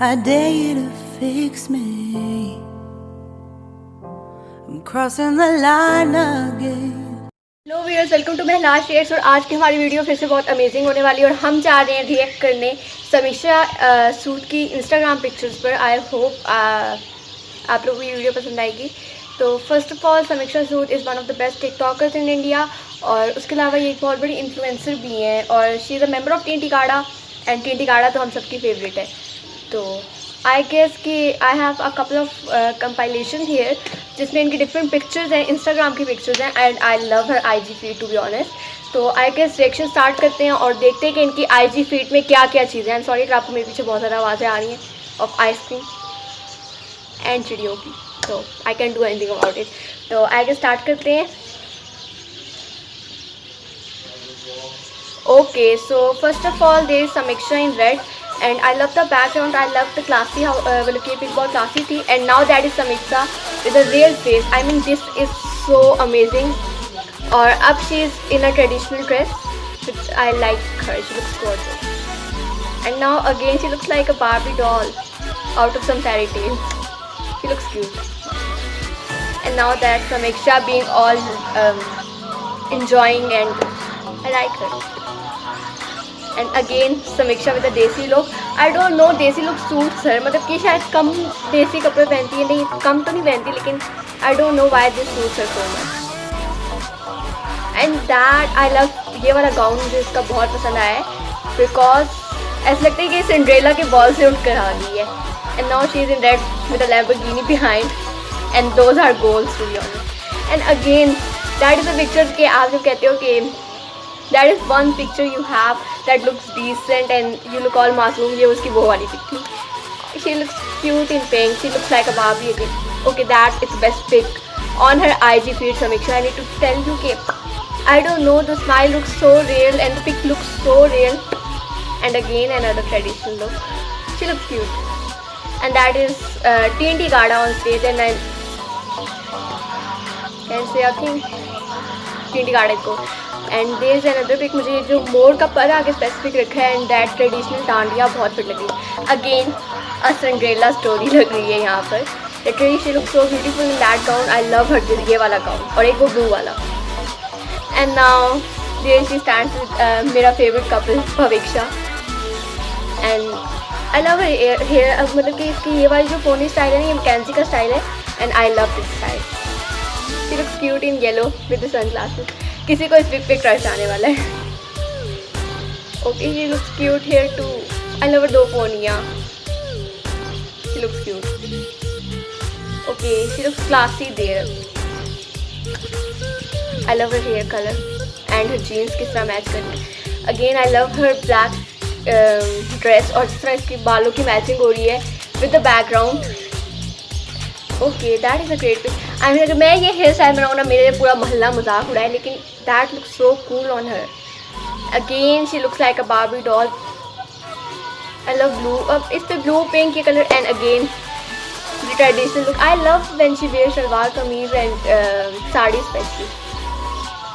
I dare you to fix me. I'm crossing the line again. Hello viewers, welcome to Mahnaz shares. और आज की हमारी video फिर से बहुत अमेजिंग होने वाली है और हम जा रहे हैं रिएक्ट करने समीक्षा सूट की इंस्टाग्राम पिक्चर्स पर। आई होप आप लोगों को ये वीडियो पसंद आएगी। तो फर्स्ट ऑफ ऑल, समीक्षा suit is one of the best TikTokers in India और उसके अलावा ये एक बहुत बड़ी इन्फ्लुएंसर भी हैं और she is a member of T गाड़ा एंड टी गाड़ा तो हम सबकी फेवरेट है। तो आई गेस कि I have a couple of compilation here जिसमें इनकी डिफरेंट पिक्चर्स हैं, इंस्टाग्राम की पिक्चर्स हैं and I love her IG feed to be honest. तो आई गेस रिएक्शन स्टार्ट करते हैं और देखते हैं कि इनकी IG फीड में क्या क्या चीज़ें हैं। सॉरी अगर आपको मेरे पीछे बहुत ज़्यादा आवाज़ें आ रही हैं ऑफ आइसक्रीम एंड चिड़ियों की, तो I can do anything about it. तो आई गेस स्टार्ट करते हैं। Okay, so first of all there is Sameeksha in red and I love the background. I love the classy how Valakee pic बहुत classy थी and now that is Samiksha with a real face. I mean this is so amazing. और अब she is in a traditional dress which I like her. She looks gorgeous. And now again she looks like a Barbie doll out of some fairy tale. She looks cute. And now that Samiksha being all enjoying and I like her. And again समीक्षा with the देसी look. I don't no देसी look suit sir, मतलब कि शायद कम देसी कपड़े पहनती है, नहीं कम तो नहीं पहनती लेकिन आई don't know why this suit sir so much. And that I love ये वाला गाउन मुझे इसका बहुत पसंद आया है बिकॉज ऐसा लगता है कि सिंड्रेला के बॉल से उठ कर आ गई है। And now she is in red with a Lamborghini behind and those are goals to be honest. And again that is a picture कि आप जब कहते हो कि that is one picture you have that looks decent and you look all masoom, ये उसकी वो वाली पिक थी। She looks cute in pink. She looks like a Barbie again. Okay, that is the best pic on her IG feed. Samiksha, I need to tell you कि I don't know, the smile looks so real and the pic looks so real. And again another traditional look. She looks cute. And that is TNT Gada on stage and I can say a thing. TNT Gada को and there is another pic, मुझे जो मोर का पर आगे specific रखा है and that traditional dandiya बहुत fit लग रही है। अगेन अ सिंड्रेला स्टोरी लग रही है यहाँ पर। Literally she look so beautiful in that gown. I love her ये वाला गाउन और एक वो ब्लू वाला। And now there she stands with मेरा favourite couple Bhaviksha and I love her hair, मतलब कि इसकी ये वाली जो पोनी स्टाइल है ना, ये मैकेंजी का स्टाइल है and I love this style. She looks cute in yellow with the sunglasses. किसी को इस पिक पे क्रश आने वाला है। Okay, she looks cute here too. I love दो पोनिया। She looks cute. Okay, she looks classy there. I love her hair colour and her jeans किस तरह मैच कर रही है। Again I love her black dress और जिस तरह इसकी बालों की मैचिंग हो रही है with the background. Okay, that is a great pic. I mean अगर मैं ये हेयर स्टाइल बनाऊँ ना, मेरे पूरा मोहल्ला मजाक उड़ाए, लेकिन that looks so cool on her. Again she looks like a Barbie doll. I love blue, अब इस पे ब्लू पिंक ये colour and again the traditional look. I love when she wear salwar kameez and sari specially.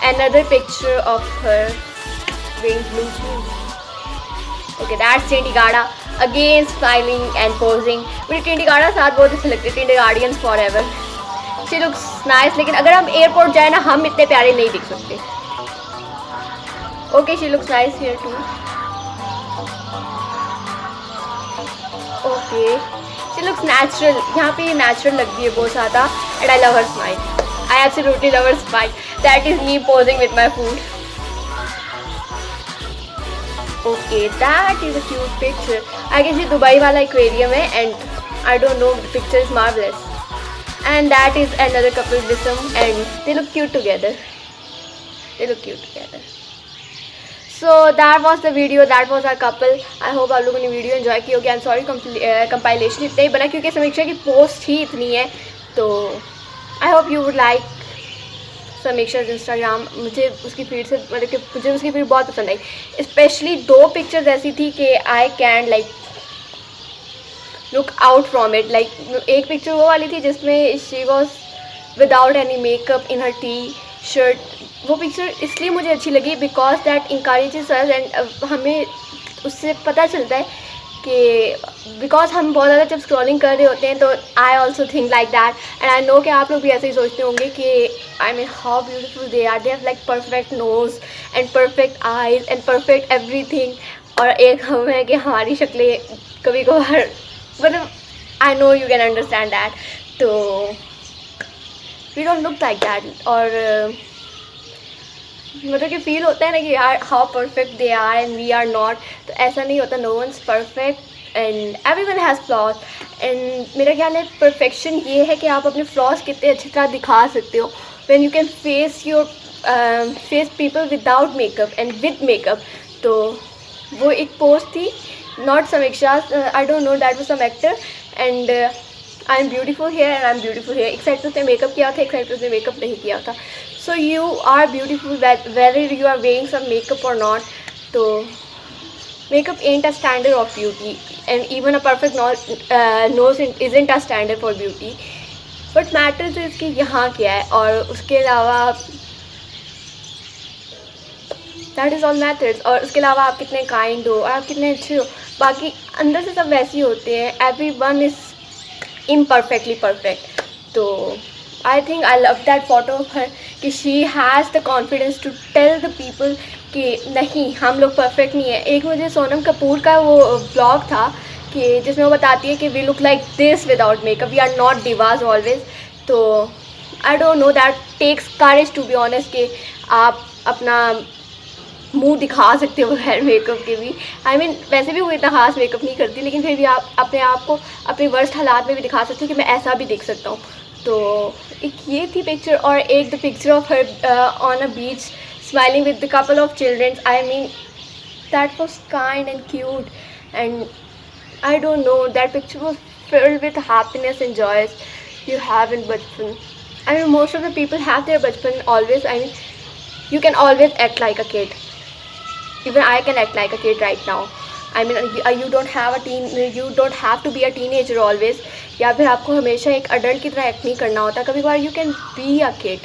Another picture of her wearing blue shoes. Okay, that's T गाड़ा again smiling and posing. मुझे T गाड़ा साथ बहुत अच्छे लगते हैं, T guardians for ever. She looks nice, लेकिन अगर हम एयरपोर्ट जाए ना, हम इतने प्यारे नहीं दिख सकते। Okay, she looks nice here too. Okay, she looks natural, यहाँ पे नेचुरल लग रही है बहुत ज़्यादा and I love her smile. I absolutely love her smile. That is me posing with my food. Okay, that is a cute picture. I guess ये Dubai वाला aquarium है and I don't know, the picture is marvellous. And that is another couple with some and they look cute together. They look cute together. So that was the video. That was our couple. I hope आप लोगों ने video enjoy की होगी। I am sorry compilation इतना ही बना क्योंकि समीक्षा की पोस्ट ही इतनी है। तो I hope you would like समीक्षा इंस्टाग्राम। मुझे उसकी फीड से, मतलब कि मुझे उसकी फीड बहुत पसंद आई। स्पेशली दो पिक्चर्स ऐसी थी कि I can like look out from it. Like एक पिक्चर वो वाली थी जिसमें she was without any makeup in her T shirt. वो पिक्चर इसलिए मुझे अच्छी लगी because that encourages us and हमें उससे पता चलता है कि बिकॉज हम बहुत ज़्यादा जब स्क्रॉलिंग कर रहे होते हैं तो I also think like that, and I know कि आप लोग भी ऐसे ही सोचते होंगे कि I mean how beautiful they have like perfect nose and perfect eyes and perfect everything. और एक हम है कि हमारी शक्लें कभी कभार मतलब I know you can understand that, तो we don't look like that. और मतलब कि फील होता है ना कि यार how perfect they are and we are not, तो ऐसा नहीं होता। No one's perfect and everyone has flaws, and मेरा ख्याल है परफेक्शन ये है कि आप अपने फ्लॉज कितने अच्छी तरह दिखा सकते हो when you can face people without makeup and with makeup. तो वो एक पोस्ट थी, not Samiksha, I don't know, that was some actor, and I am beautiful hair and I am beautiful hair. एक साइड पे उसने मेकअप किया था, एक साइड पे उसने मेकअप नहीं किया था। So you are beautiful whether you are wearing some makeup or not. So makeup ain't a standard of beauty, and even a perfect nose isn't a standard for beauty. What matters is कि यहाँ क्या है, और उसके अलावा that is all matters। और उसके अलावा आप कितने kind हो और आप कितने अच्छे हो, बाकी अंदर से सब वैसे ही होते हैं। Everyone is imperfectly perfect। तो I think I love that photo of her कि she has the confidence to tell the people कि नहीं हम लोग perfect नहीं है। एक मुझे सोनम कपूर का वो ब्लॉग था कि जिसमें वो बताती है कि we look like this without makeup, we are not divas always। तो I don't know, that takes courage to be honest कि आप अपना मुंह दिखा सकते हो बगैर मेकअप के भी। आई मीन वैसे भी वो इतना खास मेकअप नहीं करती, लेकिन फिर भी आप अपने आप को अपने वर्स्ट हालात में भी दिखा सकते हो कि मैं ऐसा भी दिख सकता हूँ। तो एक ये थी पिक्चर, और एक the picture of her on a beach smiling with the couple of childrens. I mean that was kind and cute, and I don't know, that picture was filled with happiness and joys you have in bachpan. I mean most of the people have their bachpan always. I mean you can always act like a kid. Even I can act like a kid right now. I mean you don't have to be a teenager always, या फिर आपको हमेशा एक adult की तरह act नहीं करना होता। कभी बार you can be a kid,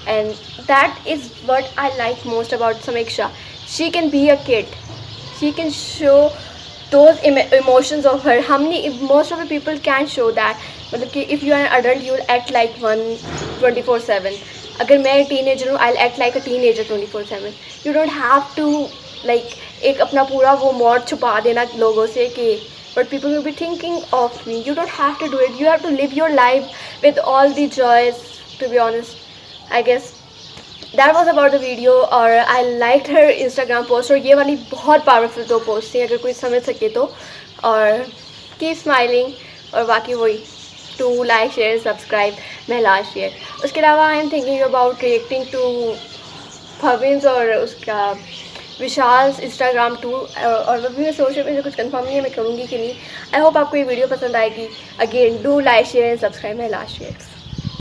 and that is what I like most about Samiksha. She can be a kid, she can show those emotions of her. हमने most of the people can show that, मतलब कि if you are an adult you will act like one 24/7। अगर मैं teenager हूँ I act like a teenager 24/7। You don't have to like एक अपना पूरा वो मॉड छुपा देना लोगों से कि but people will be thinking of me. You don't have to do it. You have to live your life with all the joys, to be honest. I guess that was about the video, और I liked her Instagram post, और ये वाली बहुत powerful दो post थी अगर कोई समझ सके तो। और keep smiling, और बाकी वही to like, share, subscribe, महलाज शेयर। उसके अलावा I am thinking about reacting to Bhavin's और उसका विशाल इंस्टाग्राम टू, और अभी मैं सोच रही हूँ कुछ कंफर्म नहीं है मैं करूँगी कि नहीं। आई होप आपको ये वीडियो पसंद आएगी। Again do like share and subscribe my last share.